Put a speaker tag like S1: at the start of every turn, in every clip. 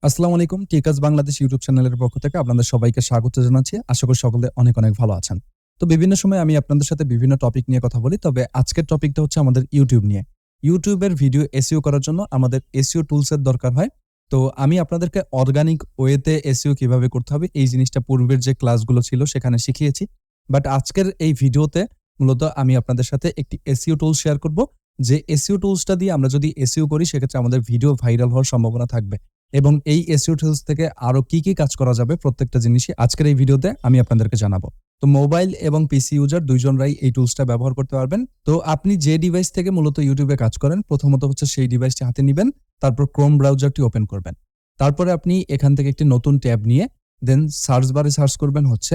S1: আসসালামু আলাইকুম। টেকাস বাংলাদেশ ইউটিউব চ্যানেলের পক্ষ থেকে আপনাদের সবাইকে স্বাগত জানাচ্ছি। আশা করি সকলে অনেক, অনেক ভালো আছেন। তো বিভিন্ন সময় আমি আপনাদের সাথে বিভিন্ন টপিক নিয়ে কথা বলি। তবে আজকের টপিকটা হচ্ছে আমাদের YouTube নিয়ে। YouTube এর ভিডিও SEO করার জন্য আমাদের SEO টুলস এর দরকার হয়। তো আমি আপনাদেরকে অর্গানিক ওয়েতে SEO কিভাবে করতে হবে এই জিনিসটা পূর্বের যে ক্লাসগুলো ছিল সেখানে শিখিয়েছি। বাট আজকের এই ভিডিওতে মূলত আমি আপনাদের সাথে একটি SEO টুলস শেয়ার করব। যে SEO টুলসটা দিয়ে আমরা যদি SEO করি সেক্ষেত্রে আমাদের ভিডিও ভাইরাল হওয়ার সম্ভাবনা থাকবে। এবং এই SEO টুলস থেকে আরো কি, কি কাজ করা যাবে প্রত্যেকটা জিনিসই আজকের এই ভিডিওতে আমি আপনাদেরকে জানাবো। তো মোবাইল এবং পিসি ইউজার ২ জনরাই এই টুলসটা ব্যবহার করতে পারবেন। তো আপনি যে ডিভাইস থেকে মূলত YouTube এ কাজ করেন, প্রথমত হচ্ছে সেই ডিভাইসটি হাতে নিবেন, তারপর Chrome ব্রাউজারটি ওপেন করবেন। তারপরে আপনি এখান থেকে একটি নতুন ট্যাব নিয়ে দেন সার্চ বারে সার্চ করবেন হচ্ছে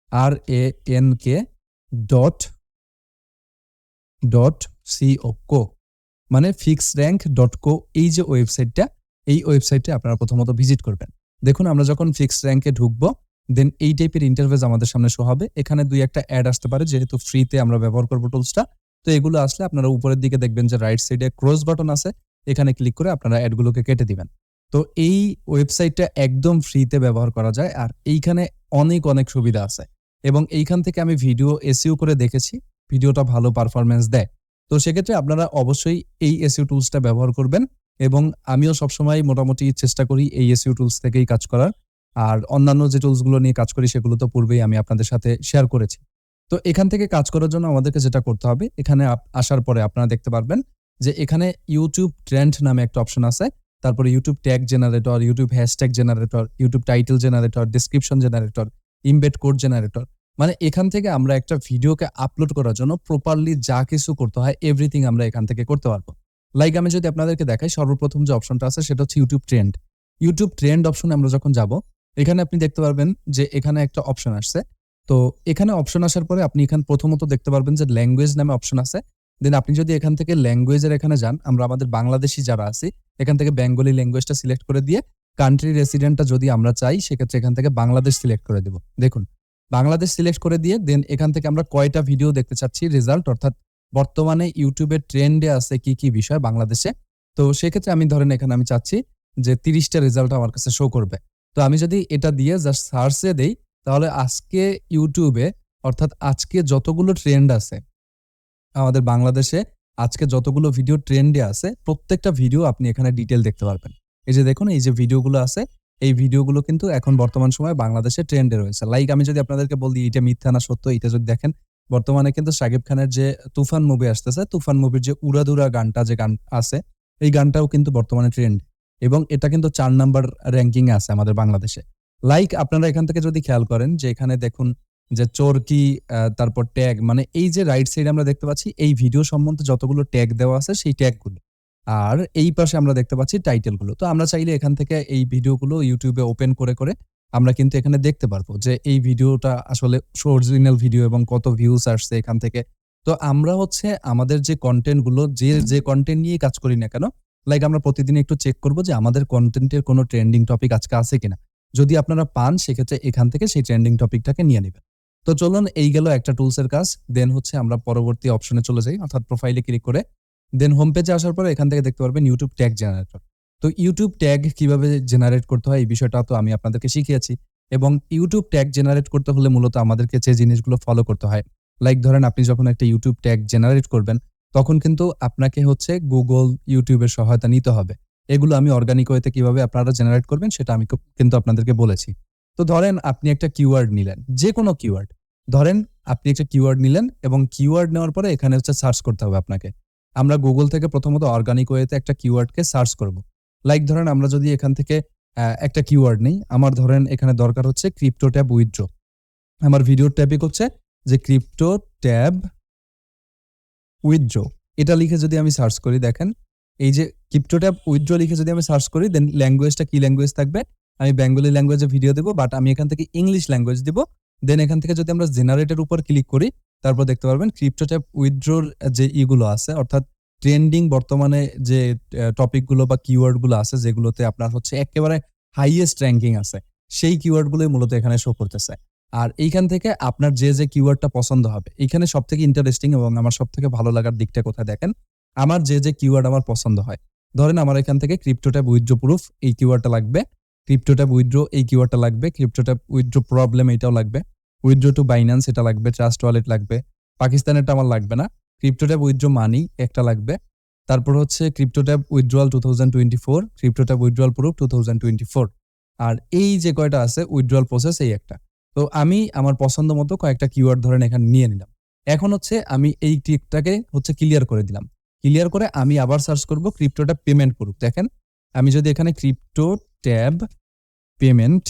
S1: FIXRANK ডট ডট CO মানে fixrank.co এই যে ওয়েবসাইটটা, এই ওয়েবসাইটে আপনারা প্রথমত ভিজিট করবেন। দেখুন আমরা যখন ফিক্সড র‍্যাংকে ঢুকবো, দেন এই টাইপের ইন্টারফেস আমাদের সামনে শো হবে। এখানে ২-১ টা অ্যাড আসতে পারে যেহেতু ফ্রিতে আমরা ব্যবহার করব টুলসটা। তো এগুলো আসলে আপনারা উপরের দিকে দেখবেন যে রাইট সাইডে ক্রস বাটন আছে। এখানে ক্লিক করে আপনারা অ্যাডগুলোকে কেটে দিবেন। তো এই ওয়েবসাইটটা একদম ফ্রিতে ব্যবহার করা যায়। আর এইখানে অনেক, অনেক সুবিধা আছে। এবং এইখান থেকে আমি ভিডিও SEO করে দেখেছি। ভিডিওটা ভালো পারফরম্যান্স দেয়। তো সেক্ষেত্রে আপনারা অবশ্যই এই SEO টুলসটা ব্যবহার করবেন এবং আমিও সবসময় মোটামুটি চেষ্টা করি এই SEO টুলস থেকেই কাজ করার। আর অন্যান্য যে টুলসগুলো নিয়ে কাজ করি সেগুলো তো পূর্বেই আমি আপনাদের সাথে শেয়ার করেছি। তো এখান থেকে কাজ করার জন্য আমাদেরকে যেটা করতে হবে, এখানে আসার পরে আপনারা দেখতে পারবেন যে এখানে YouTube ট্রেন্ড নামে একটা অপশন আছে। তারপরে YouTube tag generator, YouTube hashtag generator, YouTube title generator, description generator, embed code generator. মানে এখান থেকে আমরা একটা ভিডিওকে আপলোড করার জন্য প্রপারলি যা কিছু করতে হয় এভরিথিং আমরা এখান থেকে করতে পারবো। লাইক আমি যদি আপনাদেরকে দেখাই, সর্বপ্রথম যে অপশনটা আছে সেটা হচ্ছে YouTube ট্রেন্ড। YouTube ট্রেন্ড অপশনে আমরা যখন যাব, এখানে আপনি দেখতে পারবেন যে এখানে একটা অপশন আসছে। তো এখানে অপশন আসার পরে আপনি এখানে প্রথমত দেখতে পারবেন যে ল্যাঙ্গুয়েজ নামে অপশন আছে। দেন আপনি যদি এখান থেকে ল্যাঙ্গুয়েজের এখানে যান, আমরা আমাদের বাংলাদেশী যারা আছি এখান থেকে বেঙ্গলি ল্যাঙ্গুয়েজটা সিলেক্ট করে দিয়ে কান্ট্রি রেসিডেন্টটা যদি আমরা চাই সেক্ষেত্রে এখান থেকে বাংলাদেশ সিলেক্ট করে দেব। দেখুন বাংলাদেশ সিলেক্ট করে দিয়ে দেন এখান থেকে আমরা কয়টা ভিডিও দেখতে চাচ্ছি রেজাল্ট, অর্থাৎ বর্তমানে YouTube এর ট্রেন্ডে আছে কি, কি বিষয় বাংলাদেশে। তো সেক্ষেত্রে আমি ধরেন এখানে আমি চাচ্ছি যে ৩০ টা রেজাল্ট আমার কাছে শো করবে। তো আমি যদি এটা দিয়ে জাস্ট সার্চে দেই তাহলে আজকে YouTube এ, অর্থাৎ আজকে যতগুলো ট্রেন্ড আছে আমাদের বাংলাদেশে, আজকে যতগুলো ভিডিও ট্রেন্ডে আছে প্রত্যেকটা ভিডিও আপনি এখানে ডিটেইল দেখতে পারবেন। এই যে দেখুন এই যে ভিডিওগুলো আছে, এই ভিডিওগুলো কিন্তু এখন বর্তমান সময়ে বাংলাদেশে ট্রেন্ডে রয়েছে। লাইক আমি যদি আপনাদেরকে বলি এটা মিথ্যা না সত্য, এটা যদি দেখেন বর্তমানে কিন্তু শাকিব খানের যে তুফান মুভি আসতেছে, তুফান মুভির যে উড়াদুরা গানটা যে গান আছে, এই গানটাও কিন্তু বর্তমানে ট্রেন্ড এবং এটা কিন্তু ৪ নাম্বার র‍্যাংকিং এ আছে আমাদের বাংলাদেশে। লাইক আপনারা এখান থেকে যদি খেয়াল করেন যে এখানে দেখুন যে চরকি, তারপর ট্যাগ, মানে এই যে রাইট সাইডে আমরা দেখতে পাচ্ছি এই ভিডিও সম্বন্ধে যতগুলো ট্যাগ দেওয়া আছে সেই ট্যাগগুলো। আর এই পাশে আমরা দেখতে পাচ্ছি টাইটেলগুলো। তো আমরা চাইলে এখান থেকে এই ভিডিওগুলো YouTube এ ওপেন করে, করে আমরা কিন্তু এখানে দেখতে পারবো যে এই ভিডিওটা আসলে অরিজিনাল ভিডিও এবং কত ভিউজ আসছে এখান থেকে। তো আমরা হচ্ছে আমাদের যে কনটেন্ট গুলো যে কনটেন্ট নিয়ে কাজ করি না কেন, লাইক আমরা প্রতিদিন একটু চেক করব যে আমাদের কনটেন্টের কোনো ট্রেন্ডিং টপিক আজকে আছে কিনা। যদি আপনারা পান সেক্ষেত্রে এখান থেকে সেই ট্রেন্ডিং টপিকটাকে নিয়ে নিবেন। তো চলুন এই গেল একটা টুলস এর কাজ। দেন হচ্ছে আমরা পরবর্তী অপশনে চলে যাই, অর্থাৎ প্রোফাইলে ক্লিক করে দেন হোম পেজে আসার পরে এখান থেকে দেখতে পারবেন YouTube ট্যাগ জেনারেটর। তো YouTube ট্যাগ কিভাবে জেনারেট করতে হয় এই বিষয়টা তো আমি আপনাদেরকে শিখিয়েছি এবং YouTube ট্যাগ জেনারেট করতে হলে মূলত আমাদেরকে যে জিনিসগুলো ফলো করতে হয়, লাইক ধরেন আপনি যখন একটা YouTube ট্যাগ জেনারেট করবেন তখন কিন্তু আপনাকে হচ্ছে Google, YouTube এর সহায়তা নিতে হবে। এগুলো আমি অর্গানিক ওয়েতে কিভাবে আপনারা জেনারেট করবেন সেটা আমি কিন্তু আপনাদেরকে বলেছি। তো ধরেন আপনি একটা কিওয়ার্ড নিলেন, যেকোনো কিওয়ার্ড। ধরেন আপনি একটা কিওয়ার্ড নিলেন এবং কিওয়ার্ড নেওয়ার পরে এখানে হচ্ছে সার্চ করতে হবে আপনাকে। আমরা Google থেকে প্রথমত অর্গানিক ওয়েতে একটা কিওয়ার্ডকে সার্চ করব। লাইক ধরেন আমরা যদি এখান থেকে একটা কিওয়ার্ড নেই, আমার ধরেন এখানে দরকার হচ্ছে ক্রিপ্টো ট্যাব উইথড্র। আমার ভিডিওর টপিক হচ্ছে যে ক্রিপ্টো ট্যাব উইথড্র। এটা লিখে যদি আমি সার্চ করি, দেখেন এই যে ক্রিপ্টো ট্যাব উইথড্র লিখে যদি আমি সার্চ করি দেন ল্যাঙ্গুয়েজটা কি ল্যাঙ্গুয়েজ থাকবে, আমি বেঙ্গলি ল্যাঙ্গুয়েজে ভিডিও দেব, বাট আমি এখান থেকে ইংলিশ ল্যাঙ্গুয়েজ দিব। দেন এখান থেকে যদি আমরা জেনারেটের উপর ক্লিক করি তারপর দেখতে পারবেন ক্রিপ্টো ট্যাব উইথড্রর যে ইগুলো আছে, অর্থাৎ ট্রেন্ডিং বর্তমানে যে টপিক গুলো বা কিওয়ার্ড গুলো আছে যেগুলোতে আপনার হচ্ছে একেবারে হাইয়েস্ট র‍্যাংকিং আছে, সেই কিওয়ার্ড গুলোই মূলত এখানে শো করতেছে। আর এইখান থেকে আপনার যে কিওয়ার্ডটা পছন্দ হবে, এখানে সবথেকে ইন্টারেস্টিং এবং আমার সবথেকে ভালো লাগার দিকটা কোথায় দেখেন, আমার যে কিওয়ার্ড আমার পছন্দ হয় ধরেন আমার এখান থেকে ক্রিপ্টো ট্যাব উইথড্র প্রুফ এই কিওয়ার্ডটা লাগবে, ক্রিপ্টো ট্যাব উইথড্র এই কিওয়ার্ডটা লাগবে, ক্রিপ্টো ট্যাব উইথড্র প্রবলেম এটাও লাগবে, উইথড্র টু বাইন্যান্স এটা লাগবে, ট্রাস্ট ওয়ালেট লাগবে, পাকিস্তানেরটা আমার লাগবে না, ক্রিপ্টো ট্যাব উইথড্র মানি একটা লাগবে, তারপর হচ্ছে crypto tab withdrawal 2024, crypto tab withdrawal proof 2024, আর এই যে কয়টা আছে উইথড্রয়াল প্রসেস এই একটা। তো আমি আমার পছন্দ মতো কয়েকটা কিওয়ার্ড ধরেন এখানে নিয়ে নিলাম। এখন হচ্ছে আমি এই ট্রিকটাকে হচ্ছে ক্লিয়ার করে দিলাম। ক্লিয়ার করে আমি আবার সার্চ করব ক্রিপ্টো ট্যাব পেমেন্ট প্রুফ। দেখেন আমি যদি এখানে ক্রিপ্টো ট্যাব পেমেন্ট,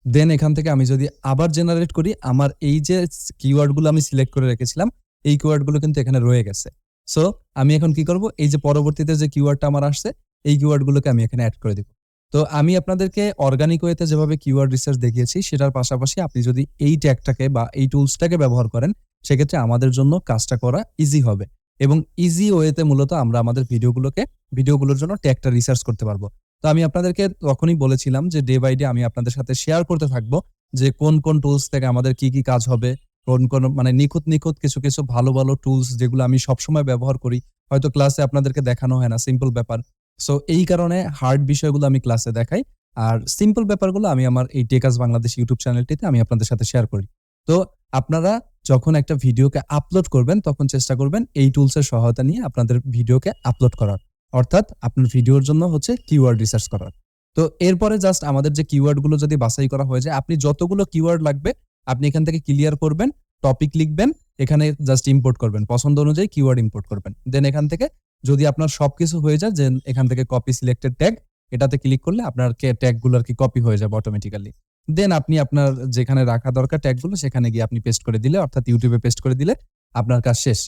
S1: দেন এখান থেকে আমি যদি আবার জেনারেট করি, আমার এই যে কিওয়ার্ডগুলো আমি সিলেক্ট করে রেখেছিলাম এই কিওয়ার্ডগুলো কিন্তু এখানে রয়ে গেছে। সো আমি এখন কি করব, এই যে পরবর্তীতে যে কিওয়ার্ডটা আমার আসছে এই কিওয়ার্ডগুলোকে আমি এখানে অ্যাড করে দিব। তো আমি আপনাদেরকে অর্গানিক ওয়েতে যেভাবে কিওয়ার্ড রিসার্চ দেখিয়েছি সেটার পাশাপাশি আপনি যদি এই ট্যাগটাকে বা এই টুলসটাকে ব্যবহার করেন সেক্ষেত্রে আমাদের জন্য কাজটা করা ইজি হবে এবং ইজি ওয়েতে মূলত আমরা আমাদের ভিডিওগুলোর জন্য ট্যাগটা রিসার্চ করতে পারবো। তো আমি আপনাদেরকে তখনই বলেছিলাম যে ডে বাই ডে আমি আপনাদের সাথে শেয়ার করতে থাকবো যে কোন কোন টুলস থেকে আমাদের কি কি কাজ হবে, কোন কোন মানে নিখুঁত কিছু কিছু ভালো ভালো টুলস যেগুলো আমি সবসময় ব্যবহার করি, হয়তো ক্লাসে আপনাদেরকে দেখানো হয় না, সিম্পল ব্যাপার। সো এই কারণে হার্ড বিষয়গুলো আমি ক্লাসে দেখাই আর সিম্পল ব্যাপারগুলো আমি আমার এই টেকাস বাংলাদেশ ইউটিউব চ্যানেলটিতে আমি আপনাদের সাথে শেয়ার করি। তো আপনারা যখন একটা ভিডিওকে আপলোড করবেন তখন চেষ্টা করবেন এই টুলসের সহায়তা নিয়ে আপনাদের ভিডিওকে আপলোড করার, অর্থাৎ আপনার ভিডিওর জন্য হচ্ছে কিওয়ার্ড রিসার্চ করার। তো এরপরে জাস্ট আমাদের যে কিওয়ার্ডগুলো যদি বাছাই করা হয়ে যায়, আপনি যতগুলো কিওয়ার্ড লাগবে আপনি এখান থেকে ক্লিয়ার করবেন, টপিক লিখবেন, এখানে জাস্ট ইম্পোর্ট করবেন, পছন্দ অনুযায়ী কিওয়ার্ড ইম্পোর্ট করবেন। দেন এখান থেকে যদি আপনার সবকিছু হয়ে যায়, যে এখান থেকে কপি সিলেক্টেড ট্যাগ এটাতে ক্লিক করলে আপনার ট্যাগগুলো আর কি কপি হয়ে যাবে অটোমেটিক্যালি। দেন আপনি আপনার যেখানে রাখা দরকার ট্যাগগুলো সেখানে গিয়ে আপনি পেস্ট করে দিলে, অর্থাৎ ইউটিউবে পেস্ট করে দিলে আপনার কাজ শেষ।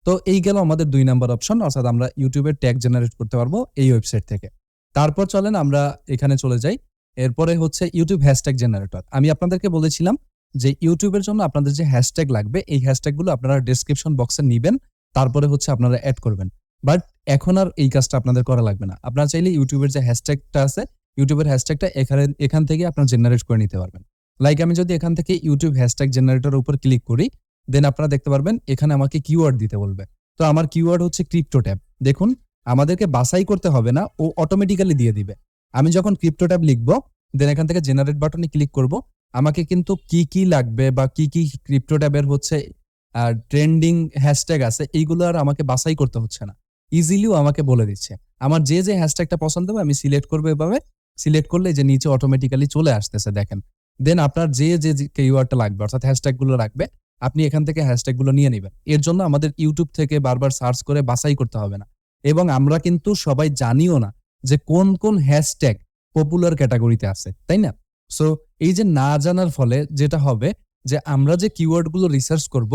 S1: তো এই গেল আমাদের 2 নাম্বার অপশন, অর্থাৎ আমরা ইউটিউবের ট্যাগ জেনারেট করতে পারবো এই ওয়েবসাইট থেকে। তারপর চলেন আমরা এখানে চলে যাই। এরপরে হচ্ছে ইউটিউব হ্যাশট্যাগ জেনারেটর। আমি আপনাদেরকে বলেছিলাম যে ইউটিউবের জন্য আপনাদের যে হ্যাশট্যাগ লাগবে এই হ্যাশট্যাগুলো আপনারা ডেসক্রিপশন বক্সে নিবেন, তারপরে হচ্ছে আপনারা অ্যাড করবেন। বাট এখন আর এই কাজটা আপনাদের করা লাগবে না। আপনারা চাইলে ইউটিউবের যে হ্যাশট্যাগটা আছে ইউটিউবের হ্যাশট্যাগটা এখান থেকে আপনারা জেনারেট করে নিতে পারবেন। লাইক আমি যদি এখান থেকে ইউটিউব হ্যাশট্যাগ জেনারেটরের উপর ক্লিক করি, দেন আপনারা দেখতে পারবেন এখানে আমাকে কিওয়ার্ড দিতে বলবে। তো আমার কিওয়ার্ড হচ্ছে ক্রিপ্টো ট্যাব। দেখুন আমাদেরকে বাছাই করতে হবে না, ও অটোমেটিক্যালি দিয়ে দিবে। আমি যখন ক্রিপ্টো ট্যাব লিখবো, দেন এখান থেকে জেনারেট বাটনে ক্লিক করব, আমাকে কিন্তু কি কি লাগবে বা কি কি ক্রিপ্টো ট্যাবের হচ্ছে ট্রেন্ডিং হ্যাশট্যাগ আছে এইগুলো আর আমাকে বাছাই করতে হচ্ছে না, ইজিলিও আমাকে বলে দিচ্ছে। আমার যে যে হ্যাশট্যাগটা পছন্দ হবে আমি সিলেক্ট করবো, এভাবে সিলেক্ট করলে যে নিচে অটোমেটিক্যালি চলে আসতেছে দেখেন। দেন আপনার যে যে কিওয়ার্ডটা লাগবে অর্থাৎ হ্যাশট্যাগ গুলো লাগবে আপনি এখান থেকে হ্যাশট্যাগ গুলো নিয়ে নেবেন। এর জন্য আমাদের ইউটিউব থেকে বারবার সার্চ করে বাছাই করতে হবে না, এবং আমরা কিন্তু সবাই জানিও না যে কোন কোন হ্যাশট্যাগ পপুলার ক্যাটাগরিতে আছে, তাই না? সো এই যে না জানার ফলে যেটা হবে যে আমরা যে কিওয়ার্ড গুলো রিসার্চ করব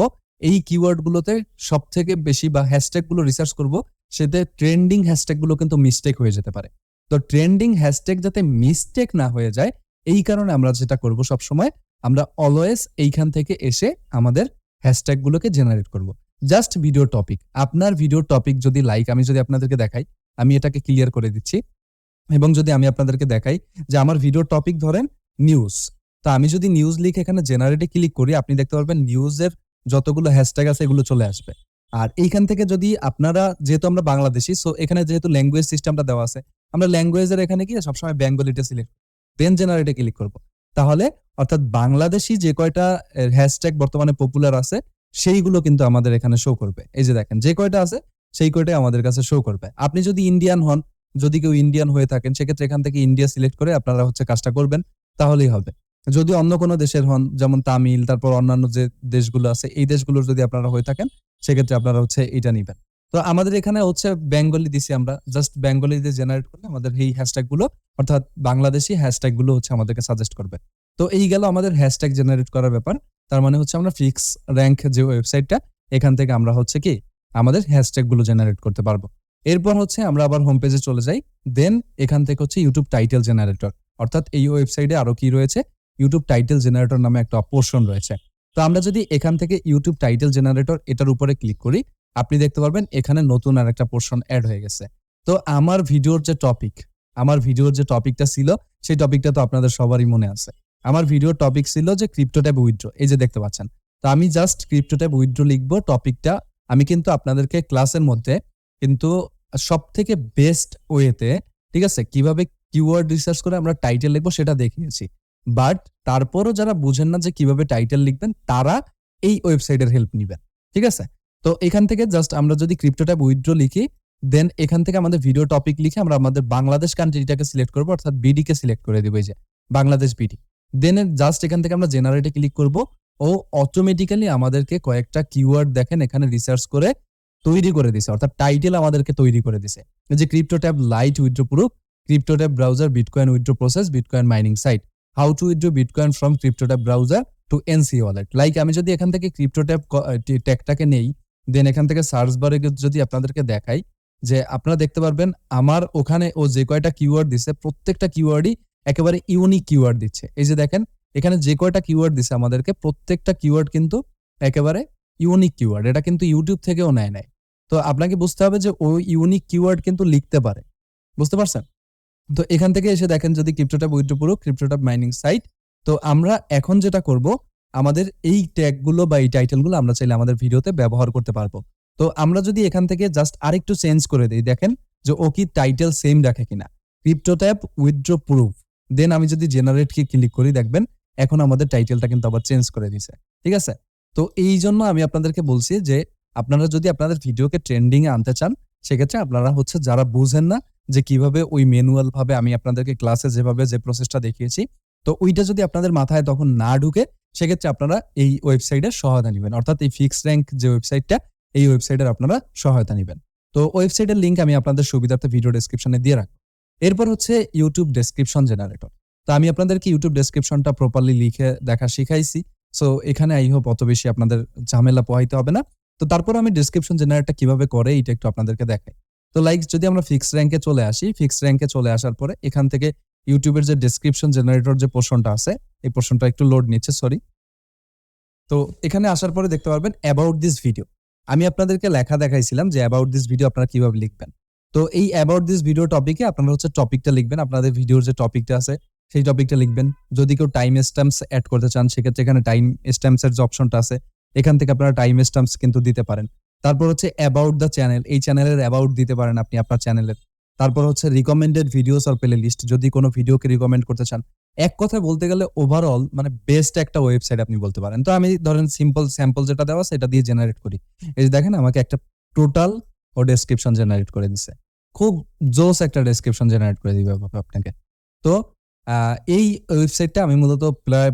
S1: এই কিওয়ার্ড গুলোতে সব থেকে বেশি বা হ্যাশট্যাগ গুলো রিসার্চ করব সেতে ট্রেন্ডিং হ্যাশট্যাগ গুলো কিন্তু মিস্টেক হয়ে যেতে পারে। তো ট্রেন্ডিং হ্যাশট্যাগ যাতে মিস্টেক না হয়ে যায় এই কারণে আমরা যেটা করব সবসময়, আমরা অলওয়েজ এইখান থেকে এসে আমাদের হ্যাশট্যাগ গুলোকে জেনারেট করব। জাস্ট ভিডিও টপিক, আপনার ভিডিও টপিক যদি লাইক আমি যদি আপনাদেরকে দেখাই, আমি এটাকে ক্লিয়ার করে দিচ্ছি এবং যদি আমি আপনাদেরকে দেখাই যে আমার ভিডিও টপিক ধরেন নিউজ, তা আমি যদি নিউজ লিখে এখানে জেনারেটে ক্লিক করি আপনি দেখতে পারবেন নিউজের যতগুলো হ্যাশট্যাগ আছে এগুলো চলে আসবে। আর এইখান থেকে যদি আপনারা, যেহেতু আমরা বাংলাদেশি, সো এখানে যেহেতু ল্যাঙ্গুয়েজ সিস্টেমটা দেওয়া আছে, আমরা ল্যাঙ্গুয়েজের এখানে গিয়ে সবসময় বেঙ্গলিটা সিলেক্ট দেন জেনারেটে ক্লিক করব। তাহলে অর্থাৎ বাংলাদেশি যে কয়টা হ্যাশট্যাগ বর্তমানে পপুলার আছে সেইগুলো কিন্তু আমাদের এখানে শো করবে। এই যে দেখেন যে কয়টা আছে সেই কয়টাই আমাদের কাছে শো করবে। আপনি যদি ইন্ডিয়ান হন, যদি কেউ ইন্ডিয়ান হয়ে থাকেন সেক্ষেত্রে এখান থেকে ইন্ডিয়া সিলেক্ট করে আপনারা হচ্ছে কাজটা করবেন, তাহলেই হবে। যদি অন্য কোনো দেশের হন, যেমন তামিল, তারপর অন্যান্য যে দেশগুলো আছে এই দেশগুলোর যদি আপনারা হয়ে থাকেন সেক্ষেত্রে আপনারা হচ্ছে এটা নিবেন। তো আমাদের এখানে হচ্ছে বেঙ্গলি দিছি, আমরা জাস্ট বেঙ্গলি দিয়ে জেনারেট করলে আমাদের এই হ্যাশট্যাগ গুলো অর্থাৎ বাংলাদেশি হ্যাশট্যাগ গুলো হচ্ছে আমাদেরকে সাজেস্ট করবে। তো এই গেল আমাদের হ্যাশট্যাগ জেনারেট করার ব্যাপার। তার মানে হচ্ছে আমরা ফিক্স র্যাঙ্ক যে ওয়েবসাইটটা এখান থেকে আমরা হচ্ছে কি আমাদের হ্যাশট্যাগ গুলো জেনারেট করতে পারবো। এরপর হচ্ছে আমরা আবার হোম পেজে চলে যাই, দেন এখান থেকে হচ্ছে ইউটিউব টাইটেল জেনারেটর, অর্থাৎ এই ওয়েবসাইটে আরো কি রয়েছে, ইউটিউব টাইটেল জেনারেটর নামে একটা পোর্শন রয়েছে। তো আমরা যদি এখান থেকে ইউটিউব টাইটেল জেনারেটর এটার উপরে ক্লিক করি আপনি দেখতে পারবেন এখানে নতুন আর একটা পোর্শন অ্যাড হয়ে গেছে। তো আমার ভিডিওর যে টপিকটা ছিল সেই টপিকটা তো আপনাদের সবারই মনে আছে। আমার ভিডিওর টপিক ছিল যে ক্রিপ্টো ট্যাব উইথড্র, এই যে দেখতে পাচ্ছেন। তো আমি জাস্ট ক্রিপ্টো ট্যাব উইথড্র লিখবো টপিকটা। আমি কিন্তু আপনাদেরকে ক্লাসের মধ্যে কিন্তু সবথেকে বেস্ট ওয়েতে, ঠিক আছে, কিভাবে কিওয়ার্ড রিসার্চ করে আমরা টাইটেল লিখবো সেটা দেখিয়েছি। বাট তারপরও যারা বুঝেন না যে কিভাবে টাইটেল লিখবেন, তারা এই ওয়েবসাইটের হেল্প নিবেন, ঠিক আছে? তো এখান থেকে জাস্ট আমরা যদি ক্রিপ্টো ট্যাব উইথড্র লিখি, দেন এখান থেকে আমাদের ভিডিও টপিক লিখে আমরা আমাদের বাংলাদেশ কান্ট্রিটাকে সিলেক্ট করবো, অর্থাৎ বিডি কে সিলেক্ট করে দিব, এই যে বাংলাদেশ বিডি। দেন জাস্ট এখান থেকে আমরা জেনারেটে ক্লিক করব, ও অটোমেটিক্যালি আমাদেরকে কয়েকটা কিওয়ার্ড দেখেন এখানে রিসার্চ করে তৈরি করে দিছে, অর্থাৎ টাইটেল আমাদেরকে তৈরি করে দিছে। যে crypto tab lite withdraw proof, crypto tab browser, bitcoin withdraw process, bitcoin mining site, how to withdraw bitcoin from crypto tab browser to NC wallet. Like আমি যদি এখান থেকে ক্রিপ্টো ট্যাব ট্যাগটাকে নেই, দেন এখান থেকে সার্চ বারে যদি আপনাদেরকে দেখাই, যে আপনারা দেখতে পারবেন আমার ওখানে ও যে কয়টা কিওয়ার্ড দিছে, প্রত্যেকটা কিওয়ার্ডই একেবারে ইউনিক কিওয়ার্ড দিচ্ছে। এই যে দেখেন এখানে যে কয়টা কিওয়ার্ড দিছে আমাদেরকে, প্রত্যেকটা কিওয়ার্ড কিন্তু একেবারে ইউনিক কিওয়ার্ড। এটা কিন্তু ইউটিউব থেকেও নেয় নাই। তো আপনাকে বুঝতে হবে যে ওই ইউনিক কিওয়ার্ড কিন্তু লিখতে পারে, বুঝতে পারছেন? তো এখান থেকে এসে দেখেন যদি crypto tab withdraw proof, crypto tab mining site, তো আমরা এখন যেটা করব, আমাদের এই ট্যাগগুলো বা এই টাইটেলগুলো আমরা চাইলে আমাদের ভিডিওতে ব্যবহার করতে পারবো। তো আমরা যদি এখান থেকে জাস্ট আরেকটু চেঞ্জ করে দিই, দেখেন যে ও কি টাইটেল সেম রাখে কিনা, ক্রিপ্টো ট্যাব উইথড্র প্রুফ, দেন আমি যদি জেনারেট কি ক্লিক করি, দেখবেন এখন আমাদের টাইটেলটা কিন্তু আবার চেঞ্জ করে দিছে, ঠিক আছে? তো এই জন্য আমি আপনাদেরকে বলছি যে আপনারা যদি আপনাদের ভিডিওকে ট্রেন্ডিং এ আনতে চান, সেক্ষেত্রে আপনারা হচ্ছে যারা বুঝেন না যে কিভাবে ওই ম্যানুয়াল ভাবে আমি আপনাদেরকে ক্লাসে যেভাবে যে প্রসেসটা দেখিয়েছি, তো ওইটা যদি আপনাদের মাথায় তখন না ঢুকে, সেক্ষেত্রে আপনারা এই ওয়েবসাইটের সহায়তা নেবেন, অর্থাৎ এই ফিক্স র্যাঙ্ক যে ওয়েবসাইটটা, এই ওয়েবসাইটের আপনারা সহায়তা নেবেন। তো ওয়েবসাইটের লিঙ্ক আমি আপনাদের সুবিধার্থে ভিডিও ডেসক্রিপশনে দিয়ে রাখবো। এরপর হচ্ছে ইউটিউব ডেসক্রিপশন জেনারেটর। তো আমি আপনাদেরকে ইউটিউব ডেসক্রিপশনটা প্রপারলি লিখে দেখা শিখাইছি। সো এখানে আই হোপ অত বেশি আপনাদের ঝামেলা পোহাইতে হবে না। তো তারপর আমি ডেসক্রিপশন জেনারেটরটা কিভাবে করে এটা একটু আপনাদেরকে দেখাই। তো লাইক যদি আমরা ফিক্স র্যাঙ্কে চলে আসি, ফিক্স র্যাঙ্কে চলে আসার পরে এখান থেকে ইউটিউবের যে ডেসক্রিপশন জেনারেটর যে পোর্শনটা আছে, এই পোর্শনটা একটু লোড নিচ্ছে, সরি। তো এখানে আসার পরে দেখতে পারবেন অ্যাবাউট দিস ভিডিও। আমি আপনাদেরকে লেখা দেখাইছিলাম যে অ্যাবাউট দিস ভিডিও আপনারা কিভাবে লিখবেন। তো এই অ্যাবাউট দিস ভিডিও টপিকে আপনারা হচ্ছে টপিকটা লিখবেন, আপনাদের ভিডিওর যে টপিকটা আছে সেই টপিকটা লিখবেন। যদি কেউ টাইম স্ট্যাম্পস অ্যাড করতে চান, সেক্ষেত্রে এখানে টাইম স্ট্যাম্পস এর যে অপশনটা আছে, এখান থেকে আপনারা টাইম স্ট্যাম্পস কিন্তু দিতে পারেন। তারপর হচ্ছে অ্যাবাউট দ্য চ্যানেল, এই চ্যানেলের অ্যাবাউট দিতে পারেন আপনি আপনার চ্যানেলের। তারপর হচ্ছে recommended videos or playlist, যদি কোনো ভিডিওকে রিকমেন্ড করতে চান। এক কথায় বলতে গেলে ওভারঅল মানে বেস্ট একটা ওয়েবসাইট আপনি বলতে পারেন। তো আমি ধরেন সিম্পল স্যাম্পল যেটা দেওয়া সেটা দিয়ে জেনারেট করি। এই যে দেখেন আমাকে একটা টোটাল ও ডেসক্রিপশন জেনারেট করে দিছে। খুব জোস একটা ডেসক্রিপশন জেনারেট করে দিবে আপনাকে। তো এই ওয়েবসাইটটা আমি মূলত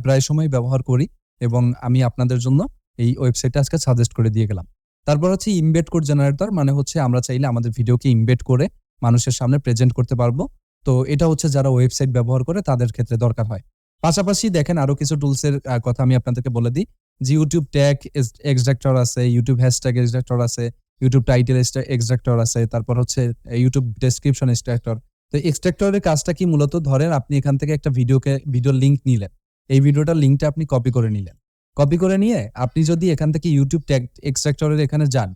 S1: প্রায় সময় ব্যবহার করি এবং আমি আপনাদের জন্য এই ওয়েবসাইটটা আজকে সাজেস্ট করে দিয়ে গেলাম। তারপর হচ্ছে ইমবেড কোড জেনারেটর, মানে হচ্ছে আমরা চাইলে আমাদের ভিডিওকে ইমবেড করে মানুষের সামনে প্রেজেন্ট করতে পারবো। তো এটা হচ্ছে যারা ওয়েবসাইট ব্যবহার করে তাদের ক্ষেত্রে দরকার হয়। পাশাপাশি দেখেন আরো কিছু টুলস এর কথা আমি আপনাদেরকে বলে দিই, যে ইউটিউব ট্যাগ এক্সট্রাক্টর আছে, ইউটিউব হ্যাশট্যাগ এক্সট্রাক্টর আছে, ইউটিউব টাইটেল এক্সট্রাক্টর আছে, তারপর হচ্ছে ইউটিউব ডেসক্রিপশন এক্সট্রাক্টর। তো এক্সট্রাক্টরের কাজটা কি, মূলত ধরেন আপনি এখান থেকে একটা ভিডিওর লিংক নিলেন, এই ভিডিওটার লিংকটা আপনি কপি করে নিলেন, কপি করে নিয়ে আপনি যদি এখান থেকে ইউটিউব ট্যাগ এক্সট্রাক্টরের এখানে যান,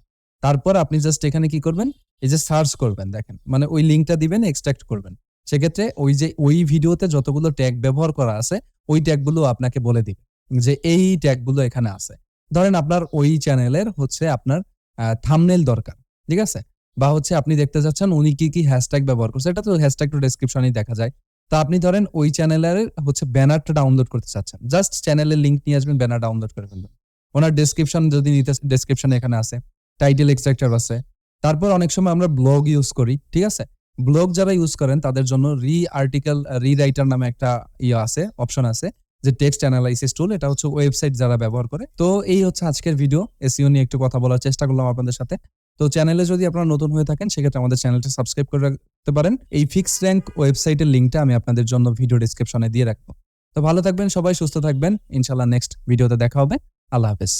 S1: তারপর আপনি জাস্ট এখানে কি করবেন, এই যে সার্চ করবেন, দেখেন মানে ওই লিংকটা দিবেন, এক্সট্রাক্ট করবেন। সেক্ষেত্রে ওই ভিডিওতে যতগুলো ট্যাগ ব্যবহার করা আছে, ওই ট্যাগগুলো আপনাকে বলে দিবে যে এই ট্যাগগুলো এখানে আছে। ধরেন আপনার ওই চ্যানেলের হচ্ছে আপনার থাম্বনেইল দরকার, ঠিক আছে, বা হচ্ছে আপনি দেখতে চাচ্ছেন উনি কি কি হ্যাশট্যাগ ব্যবহার করছে, এটা তো হ্যাশট্যাগ তো ডেসক্রিপশনেই দেখা যায়। তা আপনি ধরেন ওই চ্যানেলের হচ্ছে ব্যানারটা ডাউনলোড করতে চাচ্ছেন, জাস্ট চ্যানেলের লিংক নিয়ে আসবেন, ব্যানার ডাউনলোড করে ফেলবেন। ওনার ডেসক্রিপশন যদি নিতে, ডেসক্রিপশনে এখানে আছে, টাইটেল এক্সট্রাক্টর আছে। তারপর অনেক সময় আমরা ব্লগ ইউজ করি, ঠিক আছে, ব্লগ যারা ইউজ করেন তাদের জন্য রিরাইটার নামে একটা আছে, অপশন আছে, যে টেক্সট অ্যানালাইসিস টুল, এটা হচ্ছে ওয়েবসাইট যারা ব্যবহার করে। তো এই হচ্ছে আজকের ভিডিও, এসইও নিয়ে একটু কথা বলার চেষ্টা করলাম আপনাদের সাথে। তো চ্যানেলে যদি আপনারা নতুন হয়ে থাকেন, সেক্ষেত্রে আমাদের চ্যানেলটা সাবস্ক্রাইব করে রাখতে পারেন। এই ফিক্স র্যাঙ্ক ওয়েবসাইটের লিঙ্কটা আমি আপনাদের জন্য ভিডিও ডেসক্রিপশনে দিয়ে রাখবো। তো ভালো থাকবেন সবাই, সুস্থ থাকবেন, ইনশাল্লাহ নেক্সট ভিডিওতে দেখা হবে। আল্লাহ হাফেজ।